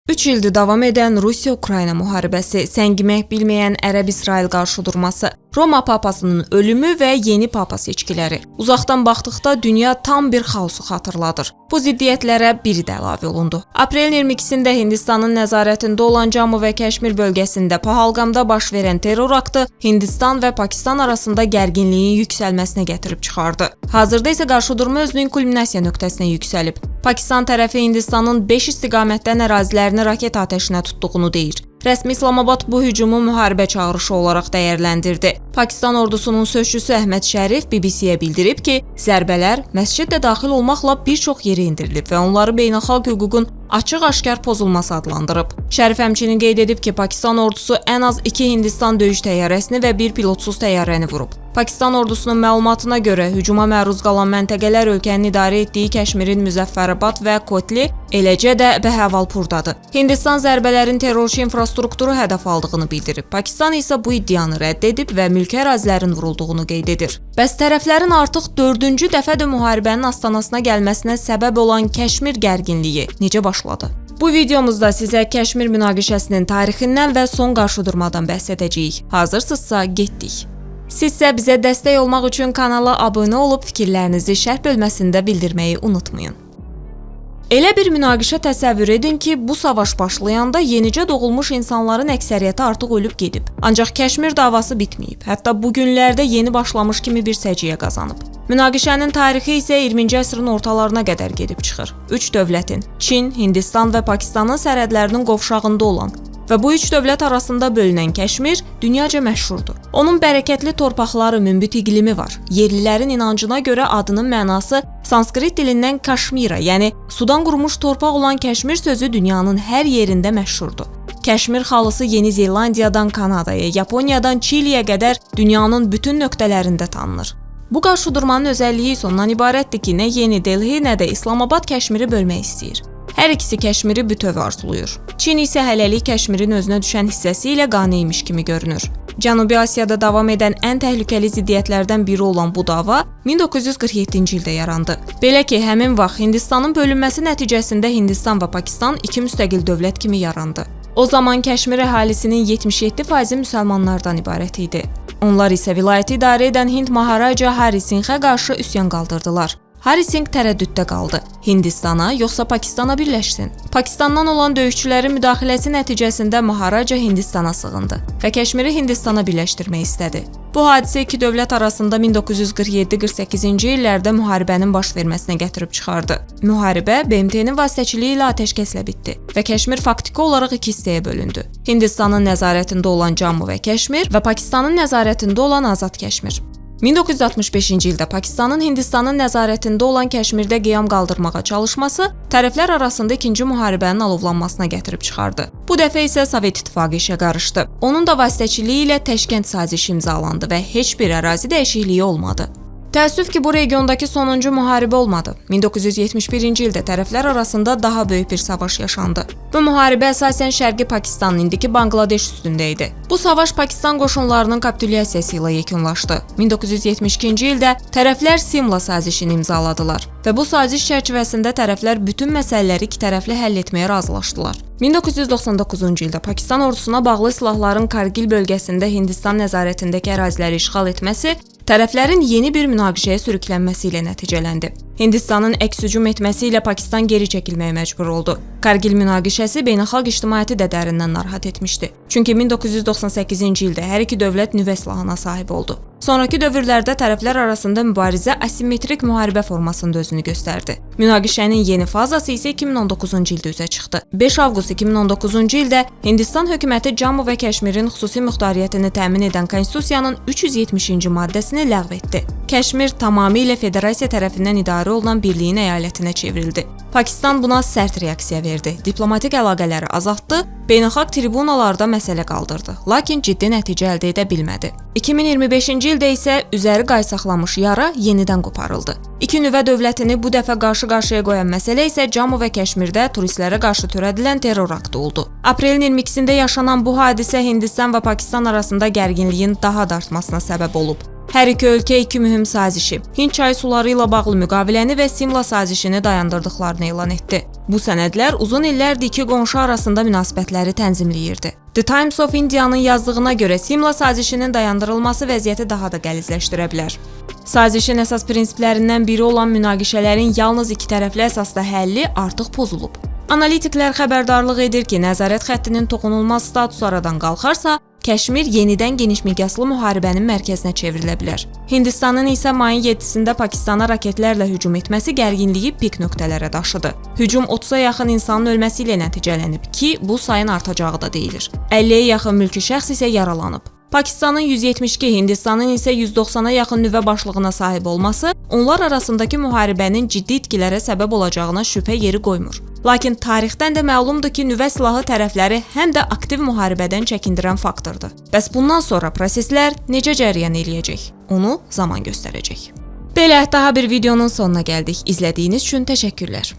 3 ildir davam edən Rusiya-Ukrayna müharibəsi, səngimək bilməyən Ərəb-İsrail qarşıdurması, Roma papasının ölümü və yeni papa seçkiləri. Uzaqdan baxdıqda dünya tam bir xaosu xatırladır. Bu ziddiyyətlərə biri də əlavə olundu. Aprelin 22-sində Hindistanın nəzarətində olan Cammu və Kəşmir bölgəsində Pahalqamda baş verən terror aktı Hindistan və Pakistan arasında gərginliyin yüksəlməsinə gətirib çıxardı. Hazırda isə qarşıdurma özünün kulminasiya nöqtəsinə yüksəlib. Pakistan tərəfi Hindistanın 5 istiqamətdən ərazilərini raket atəşinə tutduğunu deyir. Rəsmi İslamabad bu hücumu müharibə çağırışı olaraq dəyərləndirdi. Pakistan ordusunun sözçüsü Əhməd Şərif BBC-yə bildirib ki, zərbələr məscid də daxil olmaqla bir çox yerə endirilib və onları beynəlxalq hüququn açıq-aşkar pozulması adlandırıb. Şərif həmçinin qeyd edib ki, Pakistan ordusu ən az 2 Hindistan döyüş təyyarəsini və 1 pilotsuz təyyarəni vurub. Pakistan ordusunun məlumatına görə hücuma məruz qalan məntəqələr ölkənin idarə etdiyi Kəşmirin Müzəffərabad və Kotli, eləcə də Bəhavalpurdadır. Hindistan zərbələrin terrorçu infrastrukturu hədəf aldığını bildirib. Pakistan isə bu iddianı rədd edib və mülki ərazilərin vurulduğunu qeyd edir. Bəs tərəflərin artıq 4-cü dəfədir müharibənin astanasına gəlməsinə səbəb olan Kəşmir gərginliyi necə başladı? Bu videomuzda sizə Kəşmir münaqişəsinin tarixindən və son qarşıdurmadan bəhs edəcəyik. Hazırsınızsa getdik. Siz isə bizə dəstək olmaq üçün kanala abunə olub fikirlərinizi şərh bölməsində bildirməyi unutmayın. Elə bir münaqişə təsəvvür edin ki, bu savaş başlayanda yenicə doğulmuş insanların əksəriyyəti artıq ölüb gedib. Ancaq Kəşmir davası bitməyib. Hətta bu günlərdə yeni başlamış kimi bir səciyyə qazanıb. Münaqişənin tarixi isə 20-ci əsrin ortalarına qədər gedib çıxır. 3 dövlətin, Çin, Hindistan və Pakistanın sərhədlərinin qovşağında olan və bu 3 dövlət arasında bölünən Kəşmir dünyaca məşhurdur. Onun bərəkətli torpaqları, münbit iqlimi var. Yerlilərin inancına görə adının mənası sanskrit dilindən Kaşmira, yəni sudan qurumuş torpaq olan Kəşmir sözü dünyanın hər yerində məşhurdur. Kəşmir xalısı Yeni Zelandiyadan Kanadaya, Yaponiyadan Çiliyə qədər dünyanın bütün nöqtələrində tanınır. Bu qarşıdurmanın özəlliyi isə ondan ibarətdir ki, nə Yeni Delhi, nə də İslamabad Kəşmiri bölmək istəyir. Hər ikisi Kəşmiri bütöv arzuluyur. Çin isə hələlik Kəşmirin özünə düşən hissəsi ilə qaniymiş kimi görünür. Cənubi Asiyada davam edən ən təhlükəli ziddiyyətlərdən biri olan bu dava 1947-ci ildə yarandı. Belə ki, həmin vaxt Hindistanın bölünməsi nəticəsində Hindistan və Pakistan 2 müstəqil dövlət kimi yarandı. O zaman Kəşmir əhalisinin 77% müsəlmanlardan ibarət idi. Onlar isə vilayəti idarə edən Hind Maharaja Hari Singhə qarşı üsyan qaldırdılar. Hari Singh tərəddüddə qaldı. Hindistana yoxsa Pakistana birləşsin? Pakistandan olan döyüşçülərin müdaxiləsi nəticəsində Maharaja Hindistana sığındı və Kəşmiri Hindistana birləşdirmək istədi. Bu hadisə iki dövlət arasında 1947-48-ci illərdə müharibənin baş verməsinə gətirib çıxardı. Müharibə BMT-nin vasitəçiliyi ilə atəşkəslə bitdi və Kəşmir faktiki olaraq 2 hissəyə bölündü. Hindistanın nəzarətində olan Cammu və Kəşmir və Pakistanın nəzarətində olan Azad Kəşmir. 1965-ci ildə Pakistanın Hindistanın nəzarətində olan Kəşmirdə qiyam qaldırmağa çalışması tərəflər arasında 2-ci müharibənin alovlanmasına gətirib çıxardı. Bu dəfə isə Sovet İttifaqı işə qarışdı. Onun da vasitəçiliyi ilə Təşkənd sazişi imzalandı və heç bir ərazi dəyişikliyi olmadı. Təəssüf ki, bu regiondakı sonuncu müharibə olmadı. 1971-ci ildə tərəflər arasında daha böyük bir savaş yaşandı. Bu müharibə əsasən Şərqi Pakistanın, indiki Banqladeş üstündə idi. Bu savaş Pakistan qoşunlarının kapitulyasiyası ilə yekunlaşdı. 1972-ci ildə tərəflər Simla sazişini imzaladılar və bu saziş çərçivəsində tərəflər bütün məsələləri ikitərəfli həll etməyə razılaşdılar. 1999-cu ildə Pakistan ordusuna bağlı silahların Kargil bölgəsində Hindistan nəzarətindəki əraziləri işğal etməsi tərəflərin yeni bir münaqişəyə sürüklənməsi ilə nəticələndi. Hindistanın əks hücum etməsi ilə Pakistan geri çəkilməyə məcbur oldu. Kargil münaqişəsi beynəlxalq ictimaiyyəti də dərindən narahat etmişdi. Çünki 1998-ci ildə hər iki dövlət nüvə silahına sahib oldu. Sonrakı dövrlərdə tərəflər arasında mübarizə asimetrik müharibə formasında özünü göstərdi. Münaqişənin yeni fazası isə 2019-cu ildə üzə çıxdı. 5 avqust 2019-cu ildə Hindistan hökuməti Cammu və Kəşmirin xüsusi muxtariyyətini təmin edən Konstitusiyanın 370-ci maddəsini ləğv etdi. Kəşmir tamamilə federasiya tərəfindən idarə olunan birliyin əyalətinə çevrildi. Pakistan buna sərt reaksiya verdi, diplomatik əlaqələri azaltdı, beynəlxalq tribunalarda məsələ qaldırdı, lakin ciddi nəticə əldə edə bilmədi. 2025-ci ildə isə üzəri qaysaqlamış yara yenidən qoparıldı. İki nüvə dövlətini bu dəfə qarşı-qarşıya qoyan məsələ isə Cammu və Kəşmirdə turistlərə qarşı törədilən terror aktı oldu. Aprelin 22-sində yaşanan bu hadisə Hindistan və Pakistan arasında gərginliyin daha da artmasına səbəb olub. Hər iki ölkə iki mühüm sazişi, Hind çayı suları ilə bağlı müqaviləni və Simla sazişini dayandırdıqlarını elan etdi. Bu sənədlər uzun illərdir iki qonşu arasında münasibətləri tənzimləyirdi. The Times of India'nın yazdığına görə Simla sazişinin dayandırılması vəziyyəti daha da qəlizləşdirə bilər. Sazişin əsas prinsiplərindən biri olan münaqişələrin yalnız iki tərəfli əsasda həlli artıq pozulub. Analitiklər xəbərdarlıq edir ki, nəzarət xəttinin toxunulmaz statusu aradan qalxarsa, Kəşmir yenidən geniş miqyaslı müharibənin mərkəzinə çevrilə bilər. Hindistanın isə mayın 7-sində Pakistana raketlərlə hücum etməsi gərginliyi pik nöqtələrə daşıdı. Hücum 30-a yaxın insanın ölməsi ilə nəticələnib ki, bu sayın artacağı da deyilir. 50-yə yaxın mülki şəxs isə yaralanıb. Pakistanın 172, Hindistanın isə 190-a yaxın nüvə başlığına sahib olması onlar arasındakı müharibənin ciddi itkilərə səbəb olacağına şübhə yeri qoymur. Lakin tarixdən də məlumdur ki, nüvə silahı tərəfləri həm də aktiv müharibədən çəkindirən faktordur. Bəs bundan sonra proseslər necə cərəyan eləyəcək? Onu zaman göstərəcək. Belə daha bir videonun sonuna gəldik. İzlədiyiniz üçün təşəkkürlər.